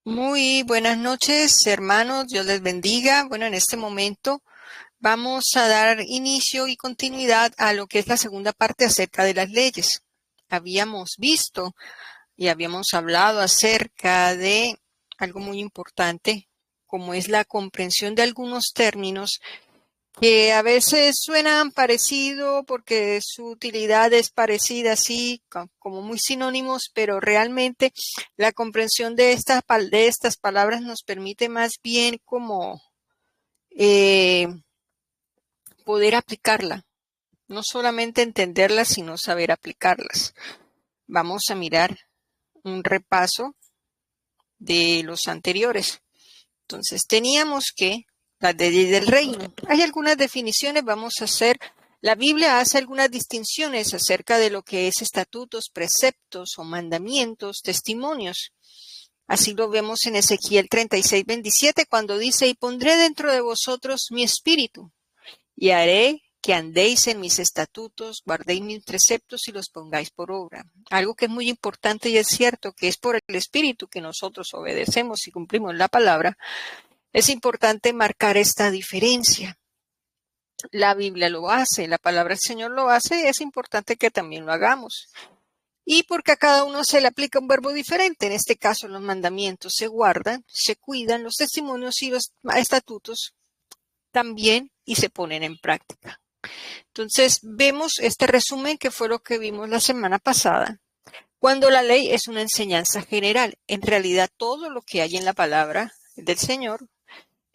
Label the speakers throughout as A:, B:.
A: Muy buenas noches, hermanos. Dios les bendiga. Bueno, en este momento vamos a dar inicio y continuidad a lo que es la segunda parte acerca de las leyes. Habíamos visto y habíamos hablado acerca de algo muy importante, como es la comprensión de algunos términos que a veces suenan parecido porque su utilidad es parecida, así como muy sinónimos, pero realmente la comprensión de estas palabras nos permite más bien como eh, poder aplicarla, no solamente entenderlas, sino saber aplicarlas. Vamos a mirar un repaso de los anteriores. Entonces, teníamos que las leyes del reino. Hay algunas definiciones, vamos a hacer. La Biblia hace algunas distinciones acerca de lo que es estatutos, preceptos o mandamientos, testimonios. Así lo vemos en Ezequiel 36:27, cuando dice: y pondré dentro de vosotros mi espíritu, y haré que andéis en mis estatutos, guardéis mis preceptos y los pongáis por obra. Algo que es muy importante y es cierto, que es por el espíritu que nosotros obedecemos y cumplimos la palabra. Es importante marcar esta diferencia. La Biblia lo hace, la palabra del Señor lo hace, es importante que también lo hagamos. Y porque a cada uno se le aplica un verbo diferente. En este caso, los mandamientos se guardan, se cuidan, los testimonios y los estatutos también, y se ponen en práctica. Entonces, vemos este resumen que fue lo que vimos la semana pasada. Cuando la ley es una enseñanza general, en realidad todo lo que hay en la palabra del Señor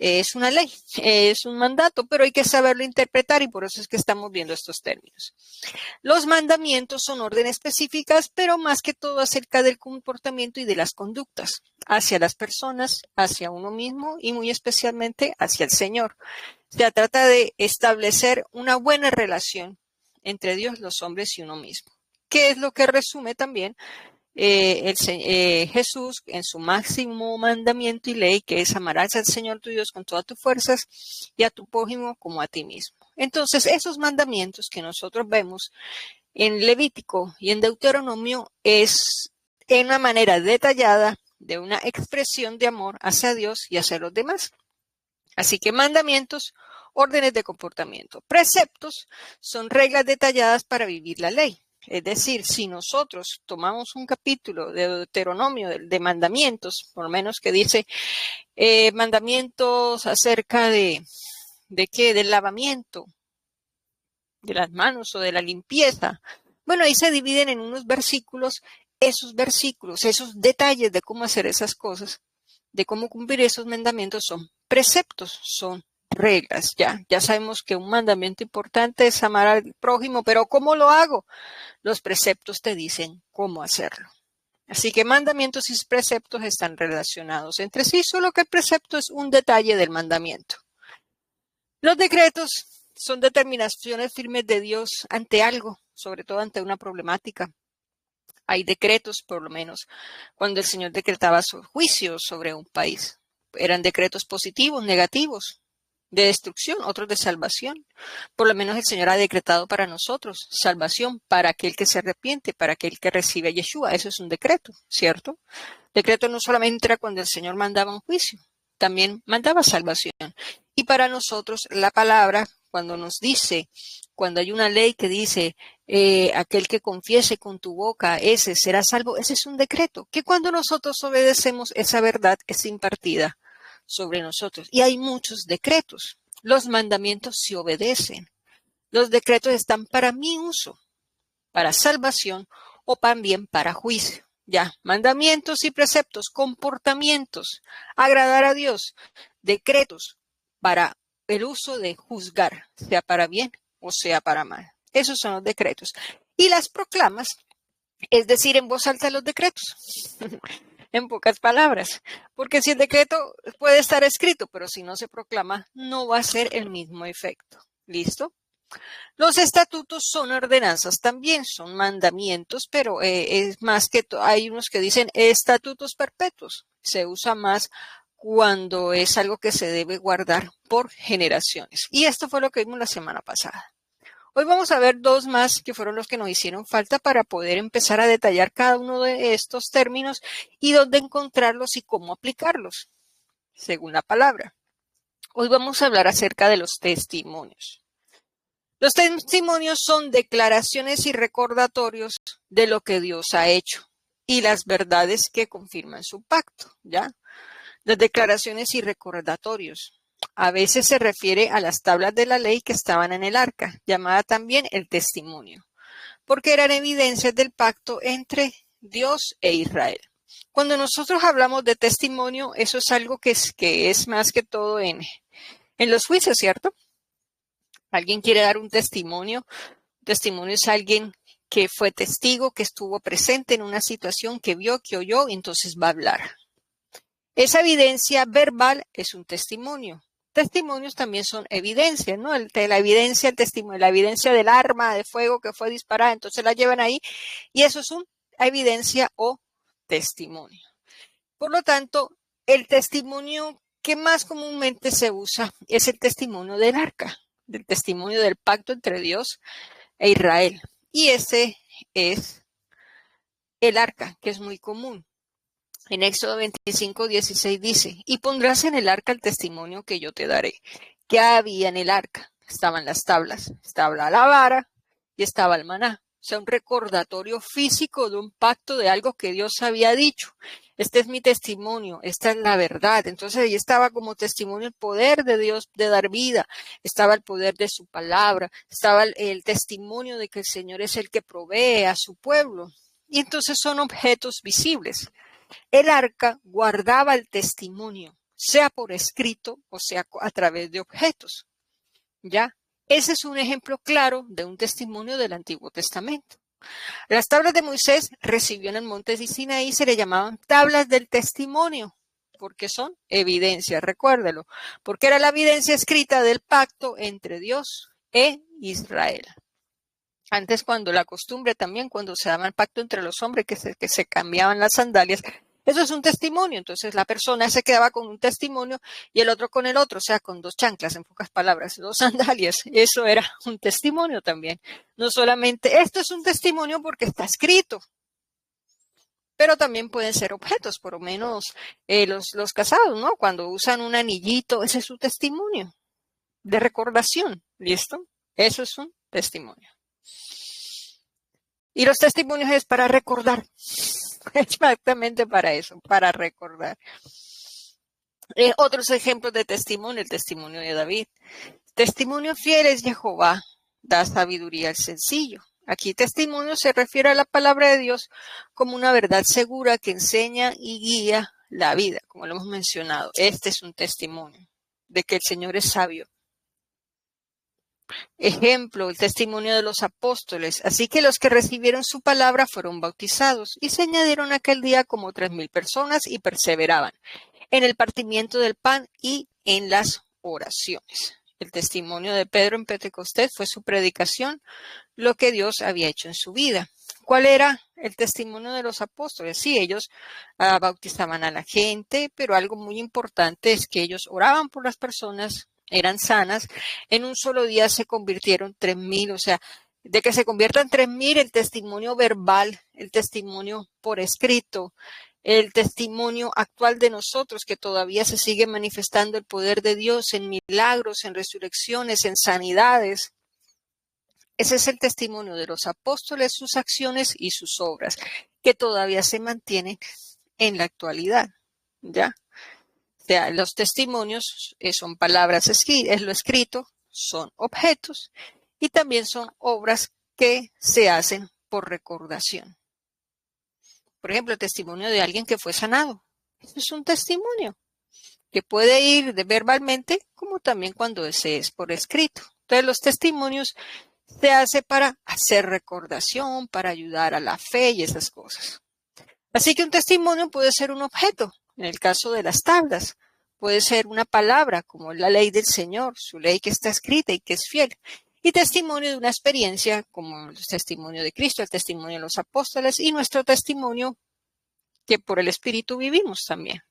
A: es una ley, es un mandato, pero hay que saberlo interpretar, y por eso es que estamos viendo estos términos. Los mandamientos son órdenes específicas, pero más que todo acerca del comportamiento y de las conductas hacia las personas, hacia uno mismo y muy especialmente hacia el Señor. Se trata de establecer una buena relación entre Dios, los hombres y uno mismo, que es lo que resume también Jesús en su máximo mandamiento y ley, que es: amarás al Señor tu Dios con todas tus fuerzas y a tu prójimo como a ti mismo. Entonces, esos mandamientos que nosotros vemos en Levítico y en Deuteronomio es en una manera detallada de una expresión de amor hacia Dios y hacia los demás. Así que mandamientos, órdenes de comportamiento. Preceptos son reglas detalladas para vivir la ley. Es decir, si nosotros tomamos un capítulo de Deuteronomio de mandamientos, por lo menos que dice mandamientos acerca ¿de qué? Del lavamiento de las manos o de la limpieza. Bueno, ahí se dividen en unos versículos, esos detalles de cómo hacer esas cosas, de cómo cumplir esos mandamientos son preceptos, son reglas. Ya sabemos que un mandamiento importante es amar al prójimo, pero ¿cómo lo hago? Los preceptos te dicen cómo hacerlo. Así que mandamientos y preceptos están relacionados entre sí, solo que el precepto es un detalle del mandamiento. Los decretos son determinaciones firmes de Dios ante algo, sobre todo ante una problemática. Hay decretos, por lo menos, cuando el Señor decretaba su juicio sobre un país. Eran decretos positivos, negativos, de destrucción, otros de salvación. Por lo menos el Señor ha decretado para nosotros salvación, para aquel que se arrepiente, para aquel que recibe a Yeshua. Eso es un decreto, ¿cierto? Decreto no solamente era cuando el Señor mandaba un juicio, también mandaba salvación. Y para nosotros la palabra, cuando nos dice, cuando hay una ley que dice, aquel que confiese con tu boca, ese será salvo, ese es un decreto, que cuando nosotros obedecemos, esa verdad es impartida sobre nosotros. Y hay muchos decretos. Los mandamientos se obedecen. Los decretos están para mi uso, para salvación o también para juicio. Ya, mandamientos y preceptos, comportamientos, agradar a Dios, decretos para el uso de juzgar, sea para bien o sea para mal. Esos son los decretos. Y las proclamas, es decir, en voz alta los decretos, en pocas palabras, porque si el decreto puede estar escrito, pero si no se proclama, no va a ser el mismo efecto. ¿Listo? Los estatutos son ordenanzas también, son mandamientos, pero es más que hay unos que dicen estatutos perpetuos. Se usa más cuando es algo que se debe guardar por generaciones. Y esto fue lo que vimos la semana pasada. Hoy vamos a ver dos más que fueron los que nos hicieron falta para poder empezar a detallar cada uno de estos términos y dónde encontrarlos y cómo aplicarlos, según la palabra. Hoy vamos a hablar acerca de los testimonios. Los testimonios son declaraciones y recordatorios de lo que Dios ha hecho y las verdades que confirman su pacto, ¿ya? Las declaraciones y recordatorios. A veces se refiere a las tablas de la ley que estaban en el arca, llamada también el testimonio, porque eran evidencias del pacto entre Dios e Israel. Cuando nosotros hablamos de testimonio, eso es algo que es más que todo en los juicios, ¿cierto? Alguien quiere dar un testimonio. Un testimonio es alguien que fue testigo, que estuvo presente en una situación, que vio, que oyó, y entonces va a hablar. Esa evidencia verbal es un testimonio. Testimonios también son evidencias, ¿no? La evidencia, el testimonio, la evidencia del arma de fuego que fue disparada, entonces la llevan ahí y eso es una evidencia o testimonio. Por lo tanto, el testimonio que más comúnmente se usa es el testimonio del arca, del testimonio del pacto entre Dios e Israel. Y ese es el arca, que es muy común. En Éxodo 25:16 dice, y pondrás en el arca el testimonio que yo te daré. ¿Qué había en el arca? Estaban las tablas, estaba la vara y estaba el maná. O sea, un recordatorio físico de un pacto de algo que Dios había dicho. Este es mi testimonio, esta es la verdad. Entonces ahí estaba como testimonio el poder de Dios de dar vida, estaba el poder de su palabra, estaba el testimonio de que el Señor es el que provee a su pueblo. Y entonces son objetos visibles. El arca guardaba el testimonio, sea por escrito o sea a través de objetos. ¿Ya? Ese es un ejemplo claro de un testimonio del Antiguo Testamento. Las tablas de Moisés recibió en el monte de Sinaí, se le llamaban tablas del testimonio, porque son evidencias, recuérdelo, porque era la evidencia escrita del pacto entre Dios e Israel. Antes, cuando la costumbre también, cuando se daba el pacto entre los hombres, que se cambiaban las sandalias, eso es un testimonio. Entonces la persona se quedaba con un testimonio y el otro con el otro, o sea, con dos chanclas, en pocas palabras, dos sandalias. Eso era un testimonio también. No solamente, esto es un testimonio porque está escrito, pero también pueden ser objetos, por lo menos los casados, ¿no? Cuando usan un anillito, ese es su testimonio de recordación, ¿listo? Eso es un testimonio. Y los testimonios es para recordar, exactamente para eso, para recordar. Otros ejemplos de testimonio, el testimonio de David. Testimonio fiel es Jehová, da sabiduría al sencillo. Aquí testimonio se refiere a la palabra de Dios como una verdad segura que enseña y guía la vida, como lo hemos mencionado. Este es un testimonio de que el Señor es sabio. Ejemplo, el testimonio de los apóstoles. Así que los que recibieron su palabra fueron bautizados y se añadieron aquel día como 3,000 personas y perseveraban en el partimiento del pan y en las oraciones. El testimonio de Pedro en Pentecostés fue su predicación, lo que Dios había hecho en su vida. ¿Cuál era el testimonio de los apóstoles? Sí, ellos bautizaban a la gente, pero algo muy importante es que ellos oraban por las personas, eran sanas. En un solo día se convirtieron 3,000, o sea, de que se conviertan 3,000, el testimonio verbal, el testimonio por escrito, el testimonio actual de nosotros, que todavía se sigue manifestando el poder de Dios en milagros, en resurrecciones, en sanidades. Ese es el testimonio de los apóstoles, sus acciones y sus obras, que todavía se mantienen en la actualidad, ¿ya? O sea, los testimonios son palabras, es lo escrito, son objetos y también son obras que se hacen por recordación. Por ejemplo, el testimonio de alguien que fue sanado. Eso es un testimonio que puede ir verbalmente como también cuando ese es por escrito. Entonces, los testimonios se hace para hacer recordación, para ayudar a la fe y esas cosas. Así que un testimonio puede ser un objeto. En el caso de las tablas, puede ser una palabra, como la ley del Señor, su ley que está escrita y que es fiel. Y testimonio de una experiencia, como el testimonio de Cristo, el testimonio de los apóstoles y nuestro testimonio que por el Espíritu vivimos también.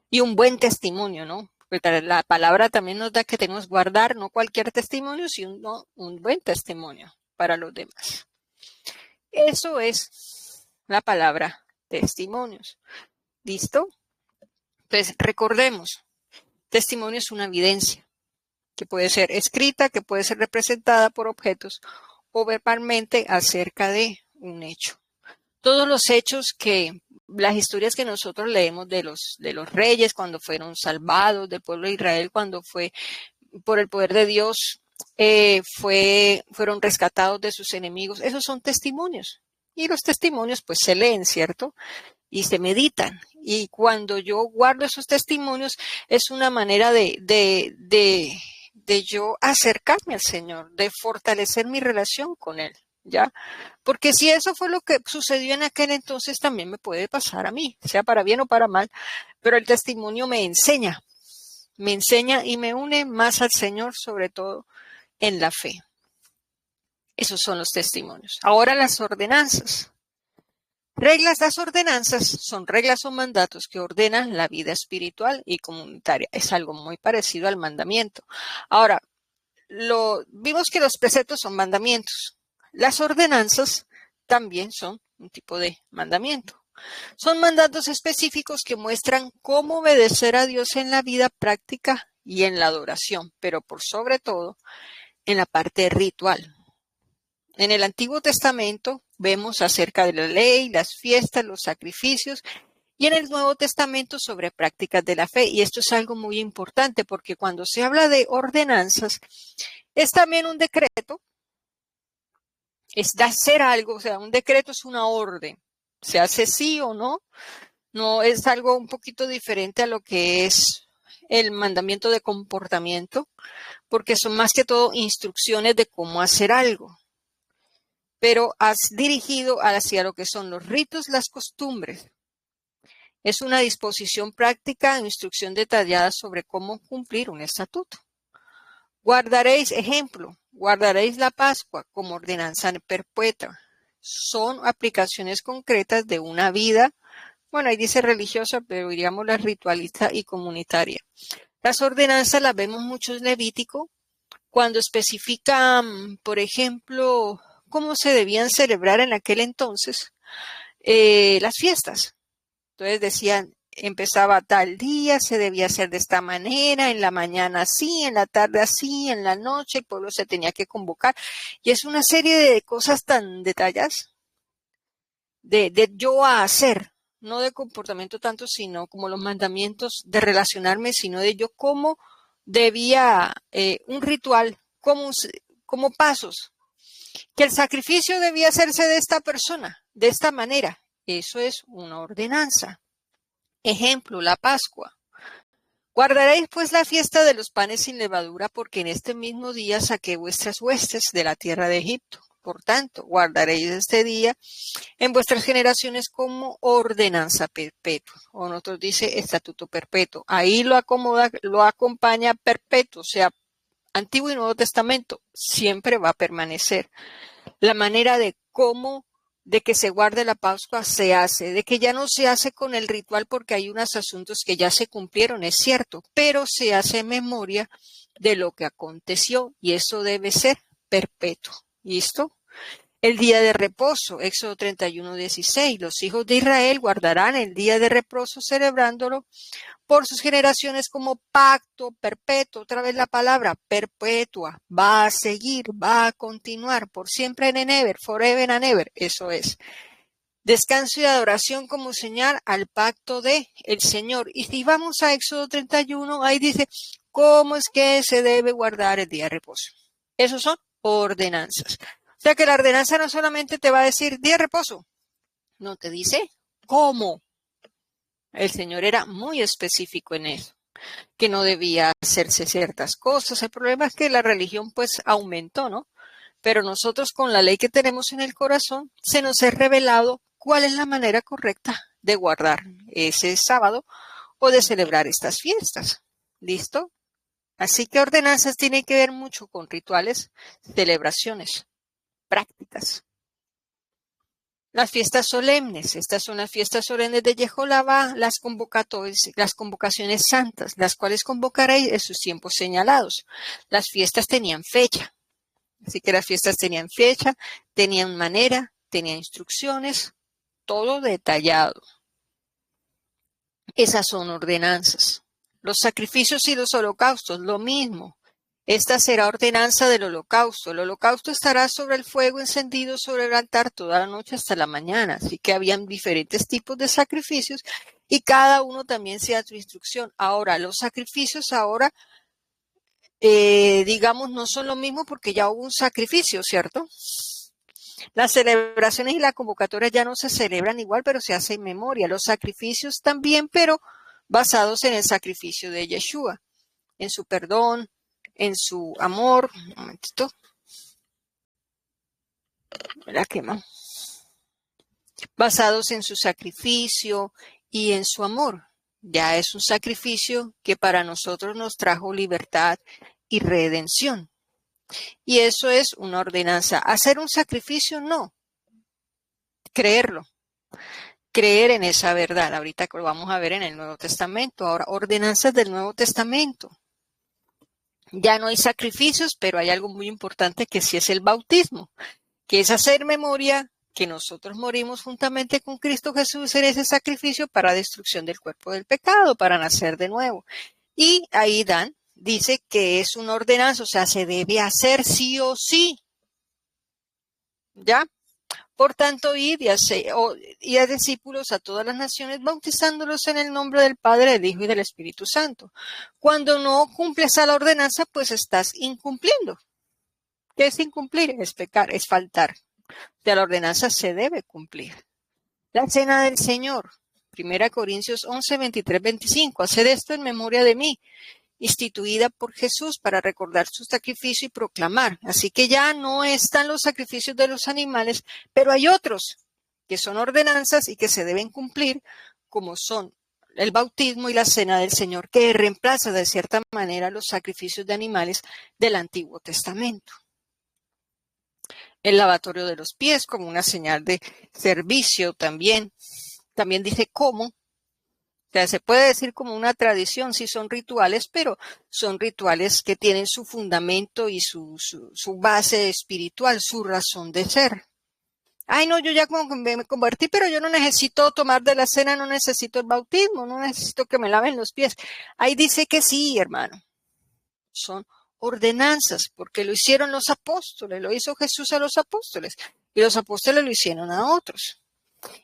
A: Y un buen testimonio, ¿no? Porque la palabra también nos da que tenemos que guardar no cualquier testimonio, sino un buen testimonio. para los demás. Eso es la palabra testimonios. ¿Listo? Entonces, recordemos, testimonio es una evidencia que puede ser escrita, que puede ser representada por objetos o verbalmente acerca de un hecho. Todos los hechos las historias que nosotros leemos de los reyes cuando fueron salvados, del pueblo de Israel cuando fue por el poder de Dios, fueron rescatados de sus enemigos, esos son testimonios. Y los testimonios pues se leen, ¿cierto? Y se meditan. Y cuando yo guardo esos testimonios es una manera de yo acercarme al Señor, de fortalecer mi relación con Él, ¿ya? Porque si eso fue lo que sucedió en aquel entonces, también me puede pasar a mí, sea para bien o para mal, pero el testimonio me enseña y me une más al Señor, sobre todo en la fe. Esos son los testimonios. Ahora las ordenanzas. Las ordenanzas son reglas o mandatos que ordenan la vida espiritual y comunitaria. Es algo muy parecido al mandamiento. Ahora, vimos que los preceptos son mandamientos. Las ordenanzas también son un tipo de mandamiento. Son mandatos específicos que muestran cómo obedecer a Dios en la vida práctica y en la adoración, pero por sobre todo en la parte ritual. En el Antiguo Testamento vemos acerca de la ley, las fiestas, los sacrificios, y en el Nuevo Testamento sobre prácticas de la fe. Y esto es algo muy importante porque cuando se habla de ordenanzas, es también un decreto, es de hacer algo, o sea, un decreto es una orden, se hace sí o no, no es algo un poquito diferente a lo que es el mandamiento de comportamiento, porque son más que todo instrucciones de cómo hacer algo. Pero has dirigido hacia lo que son los ritos, las costumbres. Es una disposición práctica e instrucción detallada sobre cómo cumplir un estatuto. Guardaréis la Pascua como ordenanza perpetua. Son aplicaciones concretas de una vida, bueno, ahí dice religiosa, pero diríamos la ritualista y comunitaria. Las ordenanzas las vemos mucho en Levítico, cuando especifican, por ejemplo, cómo se debían celebrar en aquel entonces las fiestas. Entonces decían, empezaba tal día, se debía hacer de esta manera, en la mañana así, en la tarde así, en la noche, el pueblo se tenía que convocar. Y es una serie de cosas tan detalladas de yo a hacer, no de comportamiento tanto, sino como los mandamientos de relacionarme, sino de yo cómo debía un ritual, como pasos, que el sacrificio debía hacerse de esta persona, de esta manera. Eso es una ordenanza. Ejemplo, la Pascua. Guardaréis pues la fiesta de los panes sin levadura, porque en este mismo día saqué vuestras huestes de la tierra de Egipto. Por tanto, guardaréis este día en vuestras generaciones como ordenanza perpetua. O nosotros dice estatuto perpetuo. Ahí lo acompaña perpetuo, o sea, Antiguo y Nuevo Testamento, siempre va a permanecer. La manera de que se guarde la Pascua se hace, de que ya no se hace con el ritual porque hay unos asuntos que ya se cumplieron, es cierto, pero se hace en memoria de lo que aconteció y eso debe ser perpetuo. ¿Listo? El día de reposo, Éxodo 31:16. Los hijos de Israel guardarán el día de reposo celebrándolo por sus generaciones como pacto perpetuo. Otra vez la palabra perpetua. Va a seguir, va a continuar por siempre and ever, forever and ever. Eso es. Descanso y adoración como señal al pacto de el Señor. Y si vamos a Éxodo 31, ahí dice cómo es que se debe guardar el día de reposo. Esos son ordenanzas. O sea que la ordenanza no solamente te va a decir día de reposo, no te dice cómo. El Señor era muy específico en eso, que no debía hacerse ciertas cosas. El problema es que la religión pues aumentó, ¿no? Pero nosotros con la ley que tenemos en el corazón se nos ha revelado cuál es la manera correcta de guardar ese sábado o de celebrar estas fiestas. ¿Listo? Así que ordenanzas tienen que ver mucho con rituales, celebraciones, prácticas. Las fiestas solemnes, estas son las fiestas solemnes de Jehová, las convocaciones santas, las cuales convocaréis en sus tiempos señalados. Las fiestas tenían fecha. Así que las fiestas tenían fecha, tenían manera, tenían instrucciones, todo detallado. Esas son ordenanzas. Los sacrificios y los holocaustos, lo mismo. Esta será ordenanza del holocausto. El holocausto estará sobre el fuego encendido sobre el altar toda la noche hasta la mañana. Así que habían diferentes tipos de sacrificios y cada uno también sea su instrucción. Ahora, los sacrificios ahora, digamos, no son lo mismo porque ya hubo un sacrificio, ¿cierto? Las celebraciones y las convocatorias ya no se celebran igual, pero se hace en memoria. Los sacrificios también, pero basados en el sacrificio de Yeshua, en su perdón, en su amor. Un momentito. Me la quema. Basados en su sacrificio y en su amor. Ya es un sacrificio que para nosotros nos trajo libertad y redención. Y eso es una ordenanza. Hacer un sacrificio, no. Creerlo. Creer en esa verdad. Ahorita lo vamos a ver en el Nuevo Testamento. Ahora, ordenanzas del Nuevo Testamento. Ya no hay sacrificios, pero hay algo muy importante que sí es el bautismo, que es hacer memoria que nosotros morimos juntamente con Cristo Jesús en ese sacrificio para destrucción del cuerpo del pecado, para nacer de nuevo. Y ahí Dan dice que es una ordenanza, o sea, se debe hacer sí o sí. ¿Ya? Por tanto, id y a discípulos a todas las naciones, bautizándolos en el nombre del Padre, del Hijo y del Espíritu Santo. Cuando no cumples a la ordenanza, pues estás incumpliendo. ¿Qué es incumplir? Es pecar, es faltar. De la ordenanza se debe cumplir. La cena del Señor. 1 Corintios 11, 23, 25. Haced esto en memoria de mí, instituida por Jesús para recordar su sacrificio y proclamar. Así que ya no están los sacrificios de los animales, pero hay otros que son ordenanzas y que se deben cumplir, como son el bautismo y la cena del Señor, que reemplaza de cierta manera los sacrificios de animales del Antiguo Testamento. El lavatorio de los pies como una señal de servicio también. También dice cómo. O sea, se puede decir como una tradición, sí son rituales, pero son rituales que tienen su fundamento y su base espiritual, su razón de ser. Ay, no, yo ya me convertí, pero yo no necesito tomar de la cena, no necesito el bautismo, no necesito que me laven los pies. Ahí dice que sí, hermano. Son ordenanzas, porque lo hicieron los apóstoles, lo hizo Jesús a los apóstoles, y los apóstoles lo hicieron a otros.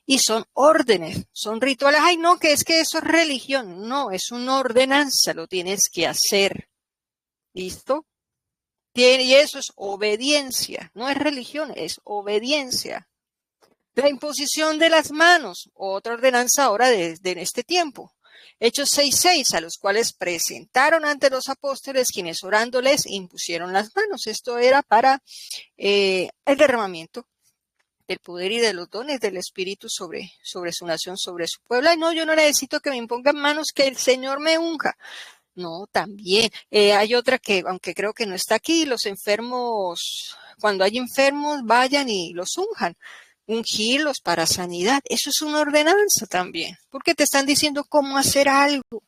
A: Y son órdenes, son rituales. Ay, no, que eso es religión. No, es una ordenanza, lo tienes que hacer. ¿Listo? Y eso es obediencia, no es religión, es obediencia. La imposición de las manos, otra ordenanza ahora de este tiempo. Hechos 6:6, a los cuales presentaron ante los apóstoles, quienes orándoles impusieron las manos. Esto era para el derramamiento del poder y de los dones del Espíritu sobre su nación, sobre su pueblo. Ay, no, yo no necesito que me impongan manos, que el Señor me unja. No, también. Hay otra que, aunque creo que no está aquí, los enfermos, cuando hay enfermos, vayan y los unjan. Ungirlos para sanidad. Eso es una ordenanza también, porque te están diciendo cómo hacer algo.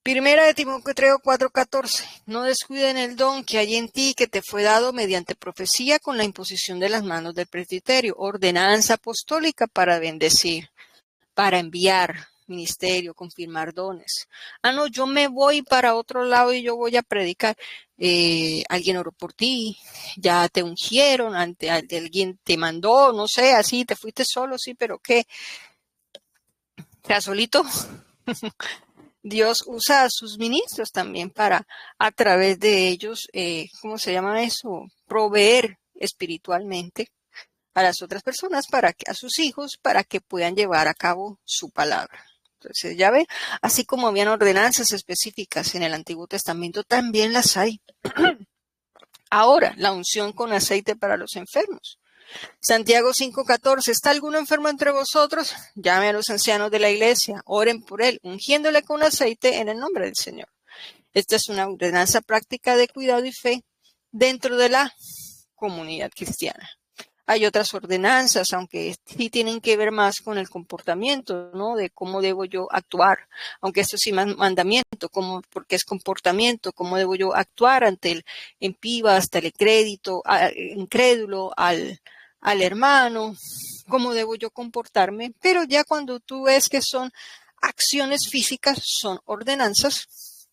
A: Primera de Timoteo 4:14. No descuiden el don que hay en ti, que te fue dado mediante profecía con la imposición de las manos del presbiterio. Ordenanza apostólica para bendecir, para enviar ministerio, confirmar dones. Ah, no, yo me voy para otro lado y yo voy a predicar. Alguien oró por ti, ya te ungieron, alguien te mandó, no sé, así, te fuiste solo, sí, pero ¿qué? ¿Estás solito? Dios usa a sus ministros también para, a través de ellos, ¿cómo se llama eso? Proveer espiritualmente a las otras personas, a sus hijos, para que puedan llevar a cabo su palabra. Entonces, ya ve, así como habían ordenanzas específicas en el Antiguo Testamento, también las hay. Ahora, la unción con aceite para los enfermos. Santiago 5:14, ¿está alguno enfermo entre vosotros? Llame a los ancianos de la iglesia, oren por él, ungiéndole con aceite en el nombre del Señor. Esta es una ordenanza práctica de cuidado y fe dentro de la comunidad cristiana. Hay otras ordenanzas, aunque sí tienen que ver más con el comportamiento, ¿no? De cómo debo yo actuar, aunque esto sí es mandamiento, porque es comportamiento, cómo debo yo actuar ante el impío, hasta el incrédulo, al hermano, cómo debo yo comportarme. Pero ya cuando tú ves que son acciones físicas, son ordenanzas,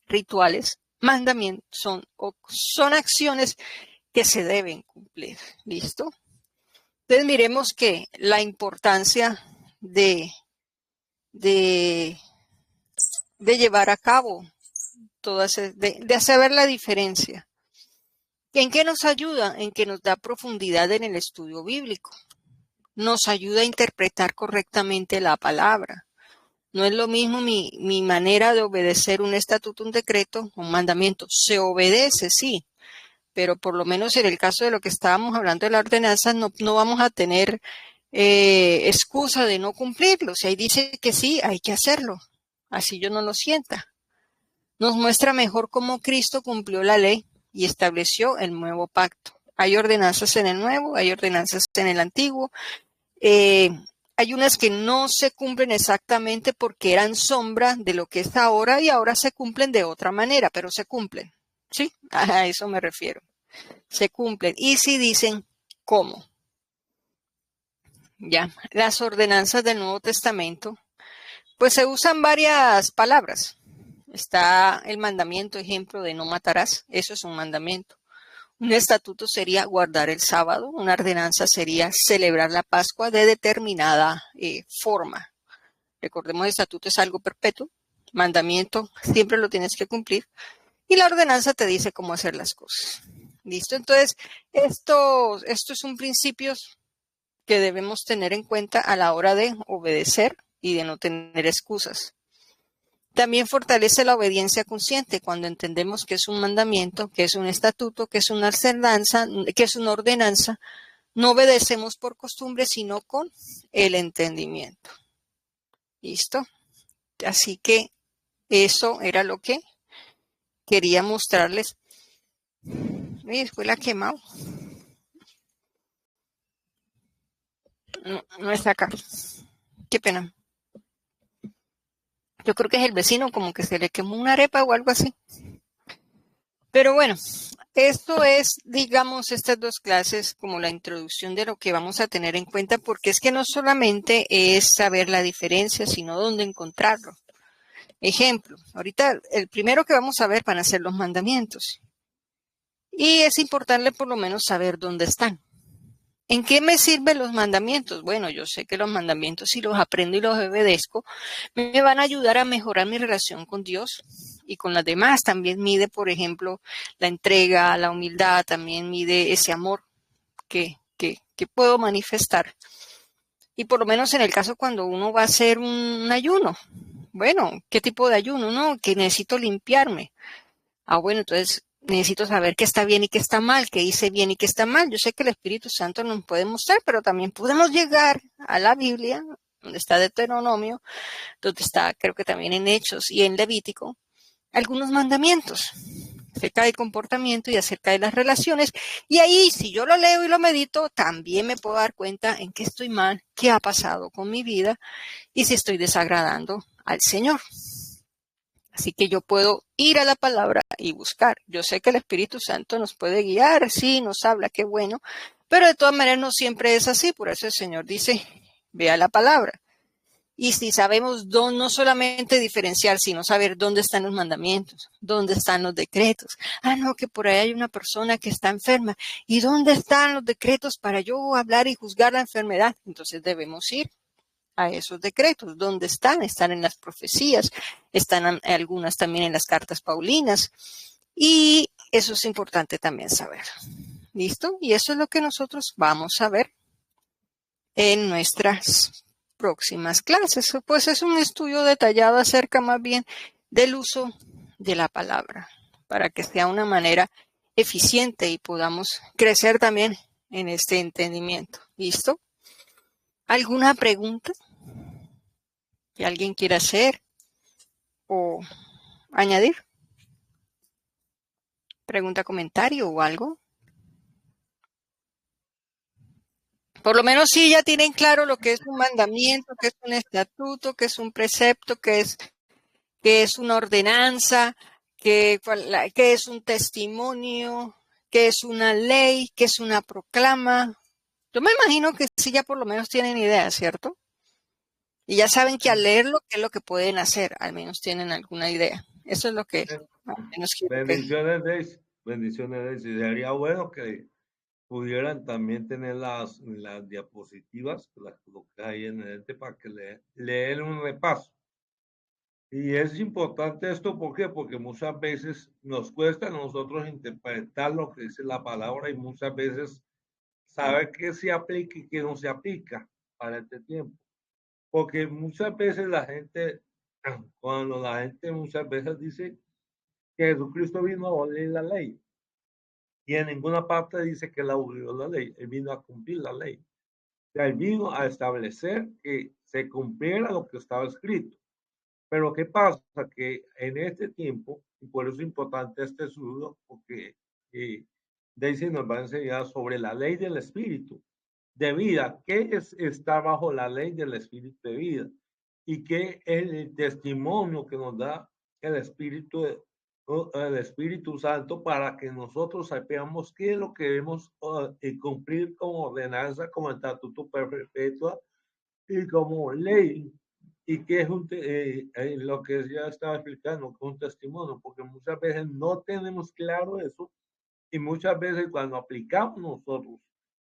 A: rituales, mandamientos, son acciones que se deben cumplir. ¿Listo? Entonces miremos que la importancia de, de llevar a cabo de saber la diferencia. ¿En qué nos ayuda? En que nos da profundidad en el estudio bíblico. Nos ayuda a interpretar correctamente la palabra. No es lo mismo mi manera de obedecer un estatuto, un decreto, un mandamiento. Se obedece, sí, pero por lo menos en el caso de lo que estábamos hablando de la ordenanza, no vamos a tener excusa de no cumplirlo. Si ahí dice que sí, hay que hacerlo. Así yo no lo sienta. Nos muestra mejor cómo Cristo cumplió la ley y estableció el nuevo pacto. Hay ordenanzas en el nuevo, hay ordenanzas en el antiguo. Hay unas que no se cumplen exactamente porque eran sombra de lo que es ahora y ahora se cumplen de otra manera, pero se cumplen. ¿Sí? A eso me refiero. Se cumplen. Y si dicen cómo. Ya, las ordenanzas del Nuevo Testamento, pues se usan varias palabras. Está el mandamiento, ejemplo, de no matarás. Eso es un mandamiento. Un estatuto sería guardar el sábado. Una ordenanza sería celebrar la Pascua de determinada forma. Recordemos, el estatuto es algo perpetuo. Mandamiento, siempre lo tienes que cumplir. Y la ordenanza te dice cómo hacer las cosas. ¿Listo? Entonces, esto es un principio que debemos tener en cuenta a la hora de obedecer y de no tener excusas. También fortalece la obediencia consciente cuando entendemos que es un mandamiento, que es un estatuto, que es una ordenanza, no obedecemos por costumbre, sino con el entendimiento. ¿Listo? Así que eso era lo que quería mostrarles. Y después la quemado. No está acá. Qué pena. Yo creo que es el vecino, como que se le quemó una arepa o algo así. Pero bueno, esto es, digamos, estas dos clases como la introducción de lo que vamos a tener en cuenta, porque es que no solamente es saber la diferencia, sino dónde encontrarlo. Ejemplo, ahorita el primero que vamos a ver van a ser los mandamientos. Y es importante por lo menos saber dónde están. ¿En qué me sirven los mandamientos? Bueno, yo sé que los mandamientos, si los aprendo y los obedezco, me van a ayudar a mejorar mi relación con Dios y con las demás. También mide, por ejemplo, la entrega, la humildad, también mide ese amor que puedo manifestar. Y por lo menos en el caso cuando uno va a hacer un ayuno. Bueno, ¿qué tipo de ayuno? No, que necesito limpiarme. Bueno, entonces necesito saber qué está bien y qué está mal, qué hice bien y qué está mal. Yo sé que el Espíritu Santo nos puede mostrar, pero también podemos llegar a la Biblia, donde está Deuteronomio, donde está, creo que también en Hechos y en Levítico, algunos mandamientos acerca del comportamiento y acerca de las relaciones. Y ahí, si yo lo leo y lo medito, también me puedo dar cuenta en qué estoy mal, qué ha pasado con mi vida y si estoy desagradando al Señor. Así que yo puedo ir a la palabra y buscar. Yo sé que el Espíritu Santo nos puede guiar, sí, nos habla, qué bueno, pero de todas maneras no siempre es así. Por eso el Señor dice, ve a la palabra. Y si sabemos no solamente diferenciar, sino saber dónde están los mandamientos, dónde están los decretos. No, que por ahí hay una persona que está enferma. ¿Y dónde están los decretos para yo hablar y juzgar la enfermedad? Entonces debemos ir a esos decretos. ¿Dónde están? Están en las profecías, están algunas también en las cartas paulinas. Y eso es importante también saber. ¿Listo? Y eso es lo que nosotros vamos a ver en nuestras próximas clases. Pues es un estudio detallado acerca más bien del uso de la palabra, para que sea una manera eficiente y podamos crecer también en este entendimiento. ¿Listo? ¿Alguna pregunta que alguien quiera hacer o añadir? ¿Pregunta, comentario o algo? Por lo menos sí ya tienen claro lo que es un mandamiento, que es un estatuto, que es un precepto, que es una ordenanza, que es un testimonio, que es una ley, que es una proclama. Yo me imagino que sí ya por lo menos tienen idea, ¿cierto? Y ya saben que al leerlo, ¿qué es lo que pueden hacer? Al menos tienen alguna idea. Eso es lo que al menos quiero que...
B: Bendiciones, Daisy. Bendiciones, Daisy. Sería bueno que pudieran también tener las diapositivas, las coloqué ahí en este para que leer un repaso. Y es importante esto, ¿por qué? Porque muchas veces nos cuesta a nosotros interpretar lo que dice la palabra y muchas veces saber qué se aplica y qué no se aplica para este tiempo. Porque muchas veces la gente, cuando la gente muchas veces dice que Jesucristo vino a abolir la ley, y en ninguna parte dice que él abolió la ley, él vino a cumplir la ley. O sea, él vino a establecer que se cumpliera lo que estaba escrito. Pero ¿qué pasa? Que en este tiempo, y por eso es importante este estudio, porque Daisy nos va a enseñar sobre la ley del espíritu de vida, qué es estar bajo la ley del espíritu de vida y qué es el testimonio que nos da el Espíritu Santo para que nosotros sepamos qué es lo que debemos cumplir como ordenanza, como estatuto perpetua y como ley. Y que es lo que ya estaba explicando, que es un testimonio, porque muchas veces no tenemos claro eso y muchas veces cuando aplicamos nosotros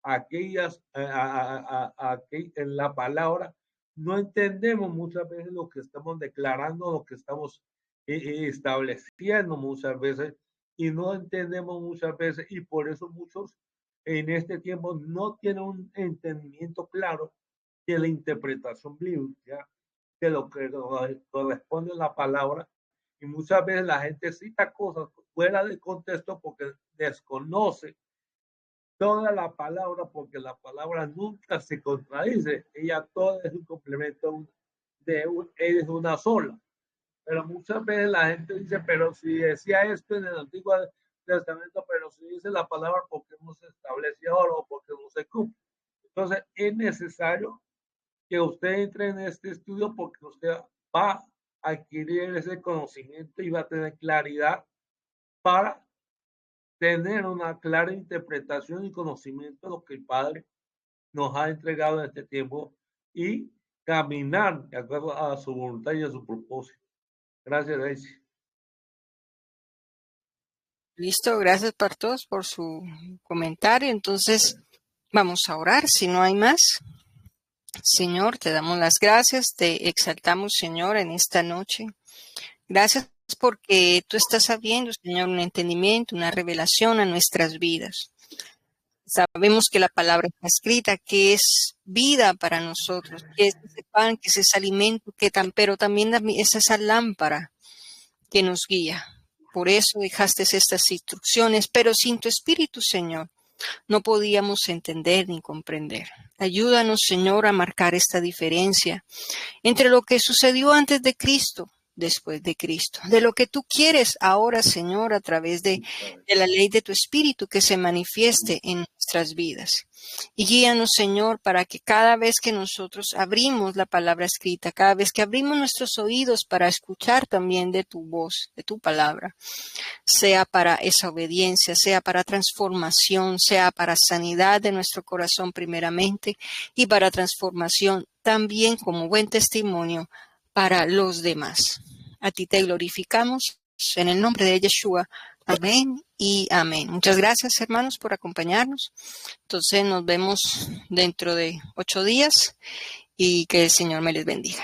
B: aquellas, en la palabra, no entendemos muchas veces lo que estamos declarando, lo que estamos estableciendo muchas veces y no entendemos muchas veces y por eso muchos en este tiempo no tienen un entendimiento claro de la interpretación bíblica, de lo que corresponde a la palabra. Y muchas veces la gente cita cosas fuera de contexto porque desconoce toda la palabra, porque la palabra nunca se contradice. Ella toda es un complemento es una sola. Pero muchas veces la gente dice, pero si decía esto en el Antiguo Testamento, pero si dice la palabra, ¿por qué no se establece ahora o porque no se cumple? Entonces es necesario que usted entre en este estudio porque usted va a adquirir ese conocimiento y va a tener claridad para tener una clara interpretación y conocimiento de lo que el Padre nos ha entregado en este tiempo y caminar de acuerdo a su voluntad y a su propósito. Gracias, Daisy.
A: Listo, gracias para todos por su comentario. Entonces, vamos a orar, si no hay más. Señor, te damos las gracias, te exaltamos, Señor, en esta noche. Gracias porque tú estás sabiendo, Señor, un entendimiento, una revelación a nuestras vidas. Sabemos que la palabra está escrita, que es vida para nosotros, que es ese pan, que es ese alimento, pero también es esa lámpara que nos guía. Por eso dejaste estas instrucciones, pero sin tu Espíritu, Señor, no podíamos entender ni comprender. Ayúdanos, Señor, a marcar esta diferencia entre lo que sucedió antes de Cristo, después de Cristo, de lo que tú quieres ahora, Señor, a través de la ley de tu Espíritu que se manifieste en nuestras vidas. Y guíanos, Señor, para que cada vez que nosotros abrimos la palabra escrita, cada vez que abrimos nuestros oídos para escuchar también de tu voz, de tu palabra, sea para esa obediencia, sea para transformación, sea para sanidad de nuestro corazón primeramente y para transformación también como buen testimonio para los demás. A ti te glorificamos en el nombre de Yeshua. Amén y amén. Muchas gracias, hermanos, por acompañarnos. Entonces nos vemos dentro de 8 días y que el Señor me les bendiga.